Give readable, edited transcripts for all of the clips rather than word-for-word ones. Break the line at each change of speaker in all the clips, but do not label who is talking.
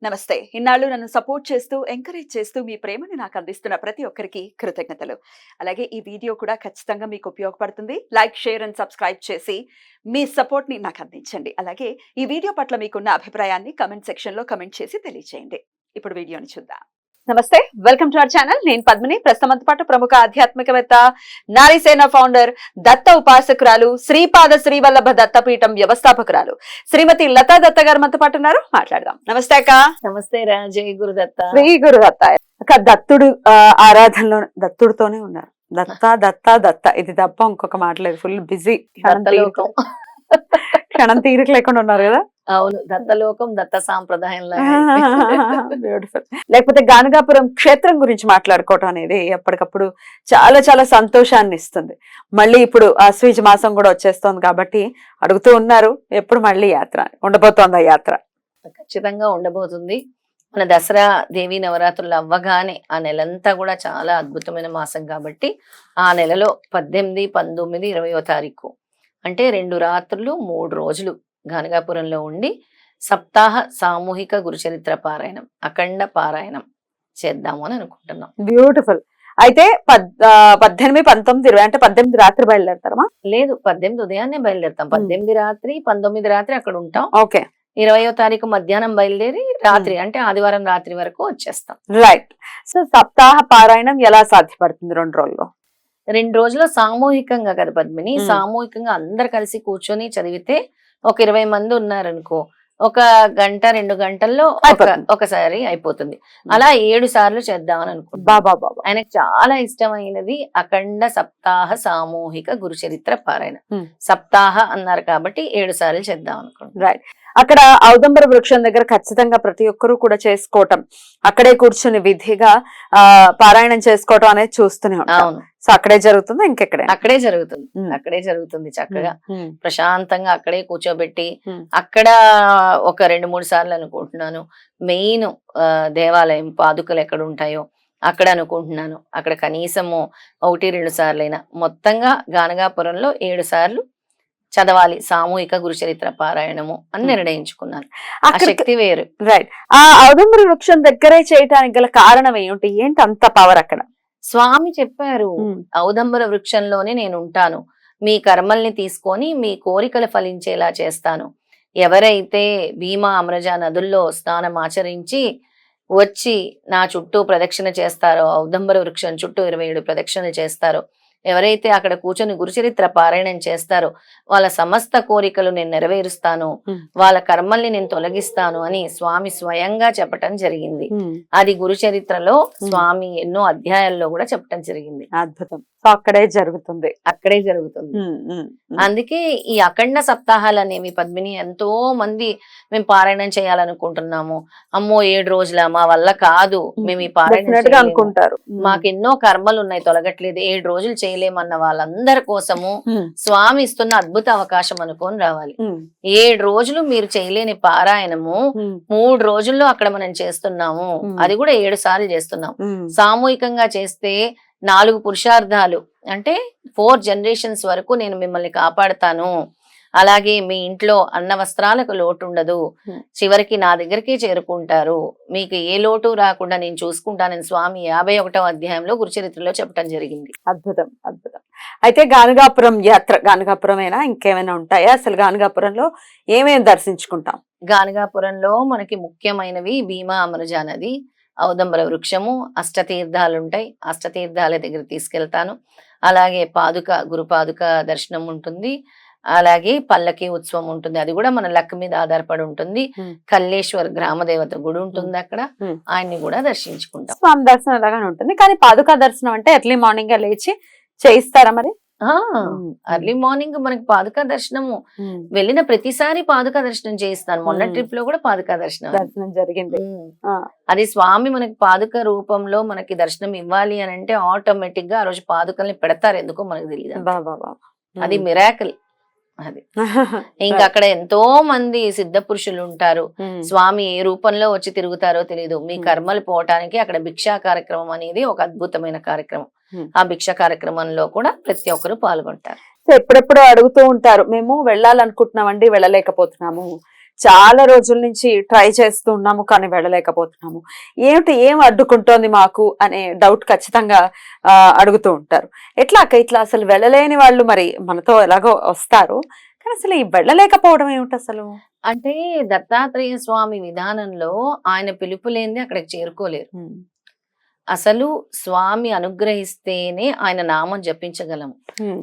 నమస్తే. ఇన్నాళ్ళు నన్ను సపోర్ట్ చేస్తూ, ఎంకరేజ్ చేస్తూ మీ ప్రేమని నాకు అందిస్తున్న ప్రతి ఒక్కరికి కృతజ్ఞతలు. అలాగే ఈ వీడియో కూడా ఖచ్చితంగా మీకు ఉపయోగపడుతుంది. లైక్, షేర్ అండ్ సబ్స్క్రైబ్ చేసి మీ సపోర్ట్‌ని నాకు అందించండి. అలాగే ఈ వీడియో పట్ల మీకున్న అభిప్రాయాన్ని కామెంట్ సెక్షన్‌లో కామెంట్ చేసి తెలియజేయండి. ఇప్పుడు వీడియోని చూద్దాం. నమస్తే, వెల్కమ్ టు అవర్ ఛానల్. నేను పద్మిని. ప్రస్తుతం పాటు ప్రముఖ ఆధ్యాత్మికవేత్త, నారీసేన ఫౌండర్, దత్త ఉపాసకురాలు, శ్రీపాద శ్రీవల్లభ దత్తపీఠం వ్యవస్థాపకురాలు శ్రీమతి లతా దత్త గారు మనతో పాటు ఉన్నారు. మాట్లాడదాం. నమస్తే అక్క.
నమస్తే రా. జై గురుదత్త.
శ్రీ గురుదత్త అక్క. దత్తుడు ఆరాధనలో దత్తుడితోనే ఉన్నారు. దత్త దత్త దత్త, ఇది తప్ప ఇంకొక మాట లేదు. ఫుల్ బిజీ, క్షణం తీరిక లేకుండా ఉన్నారు కదా.
అవును, దత్తలోకం, దత్త సాంప్రదాయం.
బ్యూటిఫుల్. లేకపోతే గానగాపురం క్షేత్రం గురించి మాట్లాడుకోవటం అనేది ఎప్పటికప్పుడు చాలా చాలా సంతోషాన్ని ఇస్తుంది. మళ్ళీ ఇప్పుడు ఆశ్వీజ మాసం కూడా వచ్చేస్తోంది కాబట్టి అడుగుతూ ఉన్నారు, ఎప్పుడు మళ్ళీ యాత్ర ఉండబోతోంది? ఆ యాత్ర
ఖచ్చితంగా ఉండబోతుంది. మన దసరా దేవి నవరాత్రులు అవ్వగానే ఆ నెలంతా కూడా చాలా అద్భుతమైన మాసం కాబట్టి ఆ నెలలో 18, 19, 20వ తారీఖు అంటే 2 రాత్రులు 3 రోజులు గానగాపురంలో ఉండి సప్తాహ సామూహిక గురుచరిత్ర పారాయణం, అఖండ పారాయణం చేద్దాము అని అనుకుంటున్నాం.
బ్యూటిఫుల్. అయితే 18, 19, 20 అంటే 18 రాత్రి బయలుదేరతారమా?
లేదు, 18 ఉదయాన్నే బయలుదేరుతాం. 18 రాత్రి, 19 రాత్రి అక్కడ ఉంటాం.
ఓకే.
20వ తారీఖు మధ్యాహ్నం బయలుదేరి రాత్రి అంటే ఆదివారం రాత్రి వరకు వచ్చేస్తాం.
రైట్. సో సప్తాహ పారాయణం ఎలా సాధ్యపడుతుంది 2 రోజుల్లో?
2 రోజుల్లో సామూహికంగా కదా పద్మిని, సామూహికంగా అందరు కలిసి కూర్చొని చదివితే ఒక 20 మంది ఉన్నారనుకో, 1 గంట 2 గంటల్లో ఒకసారి అయిపోతుంది. అలా 7 సార్లు చేద్దామని అనుకుంటున్నాం. ఆయనకు చాలా ఇష్టమైనది అఖండ సప్తాహ సామూహిక గురుచరిత్ర పారాయణ. సప్తాహ అన్నారు కాబట్టి 7 సార్లు చేద్దాం అనుకుంటున్నాం.
రైట్. అక్కడ ఔదంబర వృక్షం దగ్గర ఖచ్చితంగా ప్రతి ఒక్కరూ కూడా చేసుకోవటం, అక్కడే కూర్చుని విధిగా పారాయణం చేసుకోవటం అనేది చూస్తూనే ఉంటాం. సో అక్కడే జరుగుతుంది, ఇంకెక్కడే?
అక్కడే జరుగుతుంది. అక్కడే జరుగుతుంది. చక్కగా ప్రశాంతంగా అక్కడే కూర్చోబెట్టి అక్కడ ఒక 2-3 సార్లు అనుకుంటున్నాను. మెయిన్ దేవాలయం పాదుకలు ఎక్కడ ఉంటాయో అక్కడ అనుకుంటున్నాను. అక్కడ కనీసము 1-2 సార్లైనా, మొత్తంగా గానగాపురంలో 7 సార్లు చదవాలి సామూహిక గురుచరిత్ర పారాయణము అని నిర్ణయించుకున్నాను. ఆ శక్తి వేరు.
రైట్. ఆ ఔదంబర వృక్షం దగ్గరే చేయటానికి గల కారణం ఏమిటి? ఏంటి అంత పవర్ అక్కడ?
స్వామి చెప్పారు, ఔదంబర వృక్షంలోనే నేను ఉంటాను, మీ కర్మల్ని తీసుకొని మీ కోరికలు ఫలించేలా చేస్తాను. ఎవరైతే భీమా అమరజ నదుల్లో స్నానం ఆచరించి వచ్చి నా చుట్టూ ప్రదక్షిణ చేస్తారో, ఔదంబర వృక్షం చుట్టూ 27 ప్రదక్షిణలు చేస్తారో, ఎవరైతే అక్కడ కూర్చొని గురుచరిత్ర పారాయణం చేస్తారో వాళ్ళ సమస్త కోరికలు నేను నెరవేరుస్తాను, వాళ్ళ కర్మల్ని నేను తొలగిస్తాను అని స్వామి స్వయంగా చెప్పటం జరిగింది. అది గురుచరిత్రలో స్వామి ఎన్నో అధ్యాయాల్లో కూడా చెప్పటం జరిగింది.
అద్భుతం. సో అక్కడే జరుగుతుంది.
అక్కడే జరుగుతుంది. అందుకే ఈ అఖండ సప్తాహాలు అనేవి పద్మిని, ఎంతో మంది మేము పారాయణం చేయాలనుకుంటున్నాము, అమ్మో 7 రోజుల మా వల్ల కాదు, మేము ఈ పారాయణం
అనుకుంటారు,
మాకు ఎన్నో కర్మలు ఉన్నాయి తొలగట్లేదు, 7 రోజులు చేయలేమన్న వాళ్ళందరి కోసము స్వామి ఇస్తున్న అద్భుత అవకాశం అనుకొని రావాలి. 7 రోజులు మీరు చేయలేని పారాయణము 3 రోజుల్లో అక్కడ మనం చేస్తున్నాము. అది కూడా 7 సార్లు చేస్తున్నాం. సామూహికంగా చేస్తే 4 పురుషార్థాలు అంటే 4 జనరేషన్స్ వరకు నేను మిమ్మల్ని కాపాడుతాను. అలాగే మీ ఇంట్లో అన్న వస్త్రాలకు లోటు ఉండదు, చివరికి నా దగ్గరికి చేరుకుంటారు, మీకు ఏ లోటు రాకుండా నేను చూసుకుంటానని స్వామి 51వ అధ్యాయంలో గురుచరిత్రలో చెప్పడం జరిగింది.
అద్భుతం, అద్భుతం. అయితే గానగాపురం యాత్ర, గానగాపురమేనా ఇంకేమైనా ఉంటాయా? అసలు గానగాపురంలో ఏమేమి దర్శించుకుంటాం?
గానగాపురంలో మనకి ముఖ్యమైనవి భీమా అమరజ నది, ఔదంబర వృక్షము, అష్టతీర్థాలు ఉంటాయి. అష్టతీర్థాల దగ్గర తీసుకెళ్తాను. అలాగే గురు పాదుక దర్శనం ఉంటుంది. అలాగే పల్లకి ఉత్సవం ఉంటుంది, అది కూడా మన లక్ మీద ఆధారపడి ఉంటుంది. కల్లేశ్వర్ గ్రామ దేవత గుడి ఉంటుంది, అక్కడ ఆయన్ని కూడా దర్శించుకుంటాం.
స్వామి దర్శనం అలాగానే ఉంటుంది. కానీ పాదుకా దర్శనం అంటే ఎర్లీ మార్నింగ్ లేచి చేయిస్తారా మరి?
అర్లీ మార్నింగ్ మనకి పాదుకా దర్శనము వెళ్ళిన ప్రతిసారి పాదుకా దర్శనం చేయిస్తాను. మొన్న ట్రిప్ లో కూడా పాదుకా దర్శనం
జరిగింది.
అది స్వామి మనకి పాదుక రూపంలో మనకి దర్శనం ఇవ్వాలి అని అంటే ఆటోమేటిక్ గా ఆ రోజు పాదుకల్ని పెడతారు, ఎందుకో మనకు తెలియదు. అది మిరాకిల్. అది ఇంకా అక్కడ ఎంతో మంది సిద్ధ పురుషులు ఉంటారు. స్వామి ఏ రూపంలో వచ్చి తిరుగుతారో తెలియదు. మీ కర్మలు పోవటానికి అక్కడ భిక్షా కార్యక్రమం అనేది ఒక అద్భుతమైన కార్యక్రమం. ఆ భిక్ష కార్యక్రమంలో కూడా ప్రతి ఒక్కరు పాల్గొంటారు.
ఎప్పుడెప్పుడు అడుగుతూ ఉంటారు, మేము వెళ్ళాలనుకుంటున్నామండి, వెళ్ళలేకపోతున్నాము,
చాలా రోజుల నుంచి ట్రై చేస్తూ ఉన్నాము కానీ వెళ్ళలేకపోతున్నాము, ఏం అడ్డుకుంటోంది మాకు అనే డౌట్ ఖచ్చితంగా అడుగుతూ ఉంటారు. ఎట్లా అక్క ఇట్లా అసలు వెళ్ళలేని వాళ్ళు మరి మనతో ఎలాగో వస్తారు, కానీ అసలు ఈ వెళ్ళలేకపోవడం ఏమిటి అసలు?
అంటే దత్తాత్రేయ స్వామి విధానంలో ఆయన పిలుపు లేనిదే అక్కడికి చేరుకోలేరు. అసలు స్వామి అనుగ్రహిస్తేనే ఆయన నామం జపించగలము.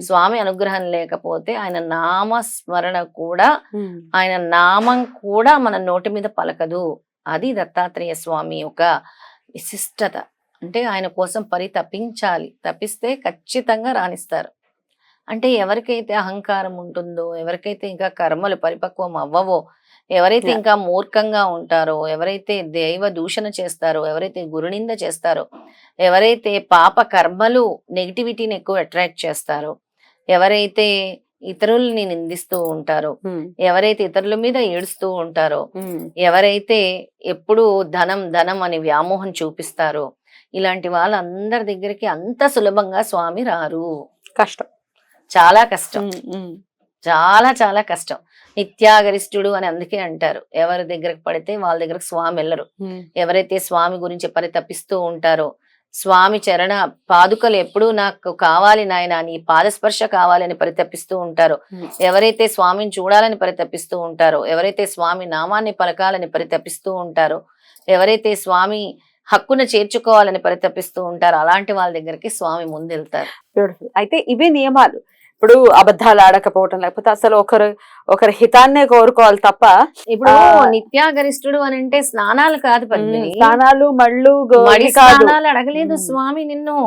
స్వామి అనుగ్రహం లేకపోతే ఆయన నామస్మరణ కూడా, ఆయన నామం కూడా మన నోటి మీద పలకదు. అది దత్తాత్రేయ స్వామి యొక్క విశిష్టత. అంటే ఆయన కోసం తప్పించాలి, తప్పిస్తే ఖచ్చితంగా రాణిస్తారు. అంటే ఎవరికైతే అహంకారం ఉంటుందో, ఎవరికైతే ఇంకా కర్మలు పరిపక్వం అవ్వవో, ఎవరైతే ఇంకా మూర్ఖంగా ఉంటారో, ఎవరైతే దైవ దూషణ చేస్తారో, ఎవరైతే గురునింద చేస్తారో, ఎవరైతే పాప కర్మలు నెగిటివిటీని ఎక్కువ అట్రాక్ట్ చేస్తారో, ఎవరైతే ఇతరుల్ని నిందిస్తూ ఉంటారో, ఎవరైతే ఇతరుల మీద ఏడుస్తూ ఉంటారో, ఎవరైతే ఎప్పుడు ధనం ధనం అని వ్యామోహం చూపిస్తారో, ఇలాంటి వాళ్ళందరి దగ్గరికి అంత సులభంగా స్వామి రారు.
కష్టం,
చాలా కష్టం, చాలా చాలా కష్టం. నిత్యాగరిష్ఠుడు అని అందుకే అంటారు. ఎవరి దగ్గరకు పడితే వాళ్ళ దగ్గరకు స్వామి వెళ్ళరు. ఎవరైతే స్వామి గురించి పరితపిస్తూ ఉంటారో, స్వామి చరణ పాదుకలు ఎప్పుడూ నాకు కావాలి నాయన, నీ పాదస్పర్శ కావాలని పరితపిస్తూ ఉంటారో, ఎవరైతే స్వామిని చూడాలని పరితపిస్తూ ఉంటారో, ఎవరైతే స్వామి నామాన్ని పలకాలని పరితపిస్తూ ఉంటారో, ఎవరైతే స్వామి హక్కును చేర్చుకోవాలని పరితపిస్తూ ఉంటారో, అలాంటి వాళ్ళ దగ్గరికి స్వామి ముందెళ్తారు.
బ్యూటిఫుల్. అయితే ఇవే నియమాలు. ఇప్పుడు అబద్ధాలు ఆడకపోవటం, లేకపోతే అసలు ఒకరి హితాన్నే కోరుకోవాలి తప్ప.
ఇప్పుడు నిత్యాగరిష్ఠుడు అని అంటే స్నానాలు కాదు పద్మిని,
స్నానాలు మళ్ళు
మడి స్నానాలు అడగలేదు స్వామి నిన్ను.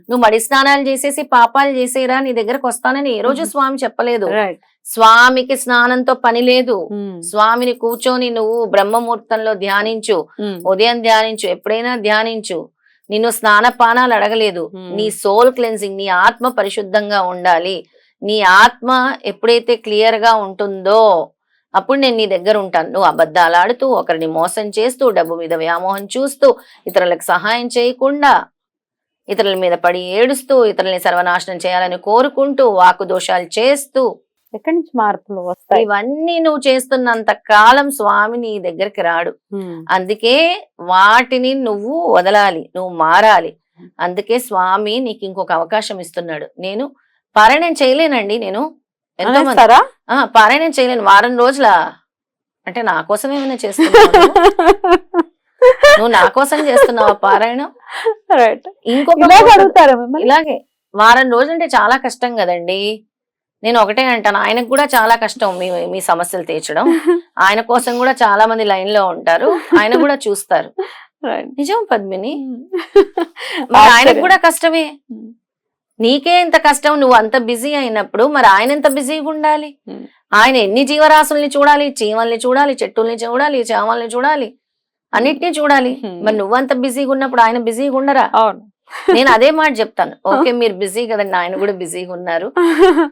నువ్వు మడి స్నానాలు చేసేసి పాపాలు చేసేరా, నీ దగ్గరకు వస్తానని ఏ రోజు స్వామి చెప్పలేదు. స్వామికి స్నానంతో పని లేదు. స్వామిని కూర్చొని నువ్వు బ్రహ్మముహూర్తంలో ధ్యానించు, ఉదయం ధ్యానించు, ఎప్పుడైనా ధ్యానించు. నిన్ను స్నానపానాలు అడగలేదు. నీ సోల్ క్లెన్సింగ్, నీ ఆత్మ పరిశుద్ధంగా ఉండాలి. నీ ఆత్మ ఎప్పుడైతే క్లియర్ గా ఉంటుందో అప్పుడు నేను నీ దగ్గర ఉంటాను. నువ్వు అబద్ధాలు ఆడుతూ, ఒకరిని మోసం చేస్తూ, డబ్బు మీద వ్యామోహం చూస్తూ, ఇతరులకు సహాయం చేయకుండా, ఇతరుల మీద పడి ఏడుస్తూ, ఇతరులని సర్వనాశనం చేయాలని కోరుకుంటూ, వాకు దోషాలు చేస్తూ,
ఎక్కడి నుంచి మార్పులు వస్తాయి?
ఇవన్నీ నువ్వు చేస్తున్నంత కాలం స్వామి నీ దగ్గరికి రాడు. అందుకే వాటిని నువ్వు వదలాలి, నువ్వు మారాలి. అందుకే స్వామి నీకు ఇంకొక అవకాశం ఇస్తున్నాడు. నేను పారాయణం చేయలేనండి, నేను ఎంతో మంది పారాయణం చేయలేను. వారం రోజుల అంటే నా కోసం ఏమైనా చేస్తున్నావు? నువ్వు నా కోసం చేస్తున్నావా పారాయణం?
ఇంకొక
ఇలాగే వారం రోజులు అంటే చాలా కష్టం కదండి. నేను ఒకటే అంటాను, ఆయనకు కూడా చాలా కష్టం మీ సమస్యలు తీర్చడం. ఆయన కోసం కూడా చాలా మంది లైన్ లో ఉంటారు, ఆయన కూడా చూస్తారు. నిజం పద్మిని, మరి ఆయనకు కూడా కష్టమే. నీకే ఎంత కష్టం, నువ్వు అంత బిజీ అయినప్పుడు మరి ఆయన ఎంత బిజీగా ఉండాలి? ఆయన ఎన్ని జీవరాశుల్ని చూడాలి, చీమల్ని చూడాలి, చెట్టుల్ని చూడాలి, చేమల్ని చూడాలి, అన్నిటినీ చూడాలి. మరి నువ్వంత బిజీగా ఉన్నప్పుడు ఆయన బిజీగా ఉండరా? నేను అదే మాట చెప్తాను. ఓకే, మీరు బిజీ కదండి, ఆయన కూడా బిజీగా ఉన్నారు.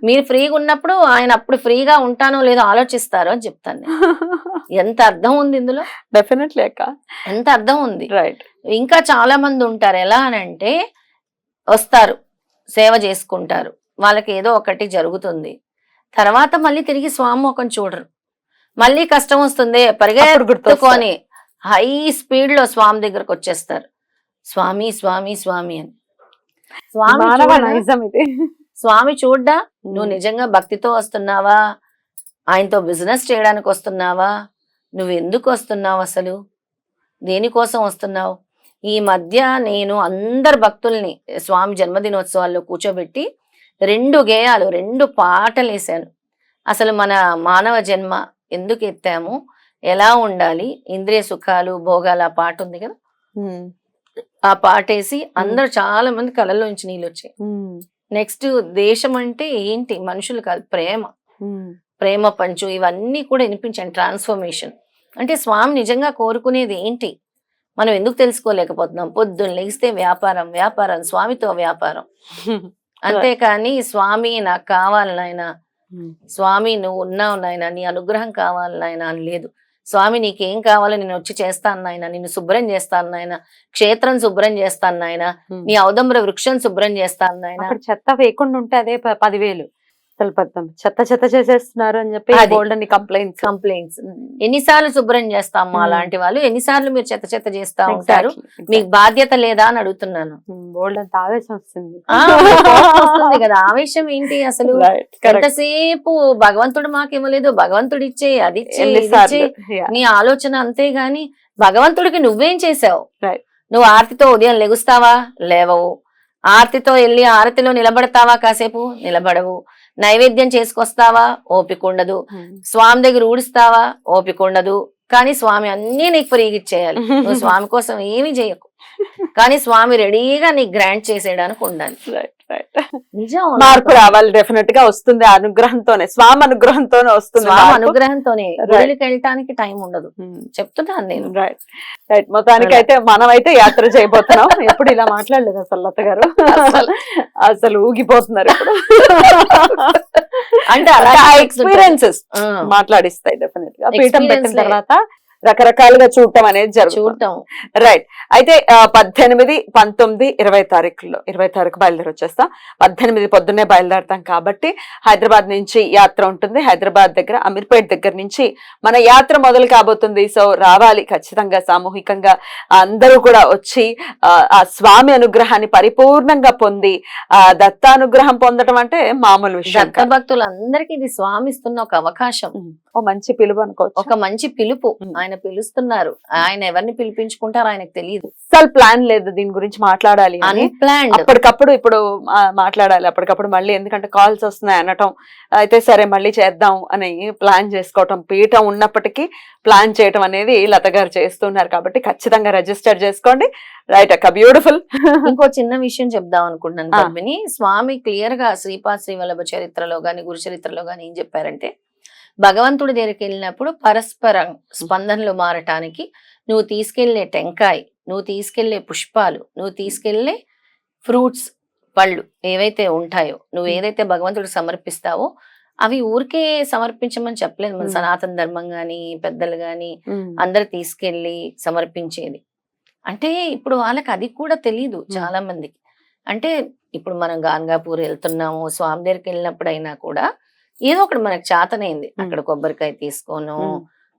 మీరు ఫ్రీగా ఉన్నప్పుడు ఆయన అప్పుడు ఫ్రీగా ఉంటానో లేదో ఆలోచిస్తారు అని చెప్తాను. ఎంత అర్థం ఉంది ఇందులో?
డెఫినెట్లీ అక్క,
ఎంత అర్థం ఉంది.
రైట్.
ఇంకా చాలా మంది ఉంటారు, ఎలా అని అంటే వస్తారు, సేవ చేసుకుంటారు, వాళ్ళకి ఏదో ఒకటి జరుగుతుంది, తర్వాత మళ్ళీ తిరిగి స్వామి ముఖం చూడరు. మళ్ళీ కష్టం వస్తుంది, పరిగెత్తుకొని హై స్పీడ్ లో స్వామి దగ్గరకు వచ్చేస్తారు. స్వామి స్వామి స్వామి అని. స్వామి చూడ్డా నువ్వు నిజంగా భక్తితో వస్తున్నావా, ఆయనతో బిజినెస్ చేయడానికి వస్తున్నావా, నువ్వు ఎందుకు వస్తున్నావు, అసలు దేనికోసం వస్తున్నావు? ఈ మధ్య నేను అందరు భక్తుల్ని స్వామి జన్మదినోత్సవాల్లో కూర్చోబెట్టి 2 గేయాలు 2 పాటలు వేసాను. అసలు మన మానవ జన్మ ఎందుకు ఎత్తాము, ఎలా ఉండాలి, ఇంద్రియ సుఖాలు భోగాలు, ఆ పాట ఉంది కదా, ఆ పాటేసి అందరు చాలా మంది కళ్ళలోంచి నీళ్ళు వచ్చాయి. నెక్స్ట్ దేశం అంటే ఏంటి, మనుషులు కాదు, ప్రేమ, ప్రేమ పంచు, ఇవన్నీ కూడా వినిపించాను. ట్రాన్స్ఫర్మేషన్ అంటే స్వామి నిజంగా కోరుకునేది ఏంటి మనం ఎందుకు తెలుసుకోలేకపోతున్నాం? పొద్దున్న లేస్తే వ్యాపారం వ్యాపారం, స్వామితో వ్యాపారం. అంతేకాని స్వామి నాకు కావాలి నాయనా, స్వామి నువ్వు ఉన్నావు నాయనా, నీ అనుగ్రహం కావాలి నాయనా అని లేదు. స్వామి నీకేం కావాలో నేను వచ్చి చేస్తాను నాయన, నిన్ను శుభ్రం చేస్తాను నాయన, క్షేత్రం శుభ్రం చేస్తాను నాయన, నీ ఔదంబర వృక్షం శుభ్రం చేస్తాను నాయన.
చెత్త వేయకుండా ఉంటే అదే 10,000. అసలు పెద్ద చెత్త చేసేస్తున్నారు అని చెప్పి
అది.
బోల్డ్ అని
కంప్లైంట్స్ ఎన్నిసార్లు శుభ్రం చేస్తామా
Hmm.
అలాంటి వాళ్ళు, ఎన్నిసార్లు మీరు చెత్త చేస్తా ఉంటారు, మీకు బాధ్యత లేదా అని అడుగుతున్నాను.
బోల్డ్ అంత ఆవేశం వస్తుంది.
ఆ, మీకు కోపం వస్తుంది కదా, ఆవేశం ఏంటి అసలు?
Right, correct.
ఎంతసేపు భగవంతుడు మాకేమలేదు, భగవంతుడు ఇచ్చే అది ఇచ్చే ఇది
ఎన్నిసార్లు?
ఇచ్చే,
Yeah.
నీ ఆలోచన అంతే గాని భగవంతుడికి నువ్వేం చేసావు?
Right.
నువ్వు ఆర్తితో ఉదయం లెగుస్తావా? లేవవు. ఆర్తితో వెళ్ళి ఆరతిలో నిలబడతావా? కాసేపు నిలబడవు. నైవేద్యం చేసుకొస్తావా? ఓపిక ఉండదు. స్వామి దగ్గర ఊడుస్తావా? ఓపిక ఉండదు. కానీ స్వామి అన్నీ నీకు ఫ్రీగా ఇచ్చేయాలి. నువ్వు స్వామి కోసం ఏమీ చేయకు, కానీ స్వామి రెడీగా నీకు గ్రాంట్ చేసేయడానికి ఉండాలి.
Right, right.
నిజం.
మార్పు రావాలి, డెఫినెట్ గా వస్తుంది. అనుగ్రహంతోనే, స్వామి అనుగ్రహంతోనే వస్తుంది
స్వామి
మార్పు.
అనుగ్రహంతోనే. గుడికి వెళ్ళటానికి టైం ఉండదు, చెప్తున్నాను నేను.
Right right. మొత్తానికి అయితే మనమైతే యాత్ర చేయబోతున్నాం. ఎప్పుడు ఇలా మాట్లాడలేదు అసలు లత గారు, అసలు ఊగిపోతున్నారు ఇప్పుడు.
అంటే
అంటే ఆ
అలా
ఎక్స్పీరియన్సెస్ మాట్లాడిస్తాయి డెఫినెట్ గా. పీఠం పెట్టిన
Experience లే.
తర్వాత రకరకాలుగా చూడటం అనేది జరుగుతుంది.
చూడటం.
రైట్. అయితే 18, 19, 20 తారీఖుల్లో, 20 తారీఖు బయలుదేరి వచ్చేస్తాం. 18 పొద్దున్నే బయలుదేరతాం కాబట్టి హైదరాబాద్ నుంచి యాత్ర ఉంటుంది. హైదరాబాద్ దగ్గర అమీర్పేట్ దగ్గర నుంచి మన యాత్ర మొదలు కాబోతుంది. సో రావాలి ఖచ్చితంగా, సామూహికంగా అందరూ కూడా వచ్చి ఆ స్వామి అనుగ్రహాన్ని పరిపూర్ణంగా పొంది, ఆ దత్తానుగ్రహం పొందడం అంటే మామూలు విషయం
దత్త భక్తులందరికీ ఇది స్వామి ఇస్తున్న ఒక అవకాశం,
ఓ మంచి పిలుపు అనుకోవచ్చు.
ఒక మంచి పిలుపు. ఆయన పిలుస్తున్నారు. ఆయన ఎవరిని పిలిపించుకుంటారో ఆయనకు తెలియదు.
అసలు ప్లాన్ లేదు దీని గురించి మాట్లాడాలి అని.
అన్ప్లాన్డ్.
అప్పటికప్పుడు ఇప్పుడు మాట్లాడాలి, అప్పటికప్పుడు మళ్ళీ, ఎందుకంటే కాల్స్ వస్తున్నాయి అనటం, అయితే సరే మళ్ళీ చేద్దాం అని ప్లాన్ చేసుకోవటం. పీఠం ఉన్నప్పటికీ ప్లాన్ చేయటం అనేది లత గారు చేస్తున్నారు కాబట్టి ఖచ్చితంగా రిజిస్టర్ చేసుకోండి. రైట్ అక్క, బ్యూటిఫుల్.
ఇంకో చిన్న విషయం చెప్దాం అనుకుంటున్నాను పద్మిని. స్వామి క్లియర్ గా శ్రీపాద శ్రీవల్లభ చరిత్రలో గాని గురు చరిత్రలో గాని ఏం చెప్పారంటే, భగవంతుడి దగ్గరికి వెళ్ళినప్పుడు పరస్పర స్పందనలు మారటానికి నువ్వు తీసుకెళ్లే టెంకాయ, నువ్వు తీసుకెళ్లే పుష్పాలు, నువ్వు తీసుకెళ్లే ఫ్రూట్స్, పళ్ళు ఏవైతే ఉంటాయో, నువ్వు ఏదైతే భగవంతుడు సమర్పిస్తావో అవి ఊరికే సమర్పించమని చెప్పలేదు. మన సనాతన ధర్మం గాని పెద్దలు గాని అందరు తీసుకెళ్లి సమర్పించేది. అంటే ఇప్పుడు వాళ్ళకి అది కూడా తెలీదు చాలా మందికి. అంటే ఇప్పుడు మనం గాన్గాపూర్ వెళ్తున్నాము, స్వామి దగ్గరికి వెళ్ళినప్పుడు అయినా కూడా ఏదో ఒకటి మనకు చేతనైంది, అక్కడ కొబ్బరికాయ తీసుకోను,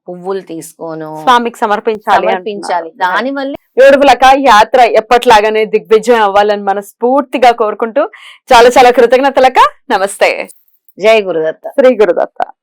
పువ్వులు తీసుకోను,
స్వామికి
సమర్పించాలి. దాని వల్ల
బ్యూటిఫుల్ అక్క. యాత్ర ఎప్పట్లాగానే దిగ్విజయం అవ్వాలని మనస్ఫూర్తిగా కోరుకుంటూ చాలా చాలా కృతజ్ఞతలక్క. నమస్తే.
జై గురుదత్త.
శ్రీ గురుదత్త.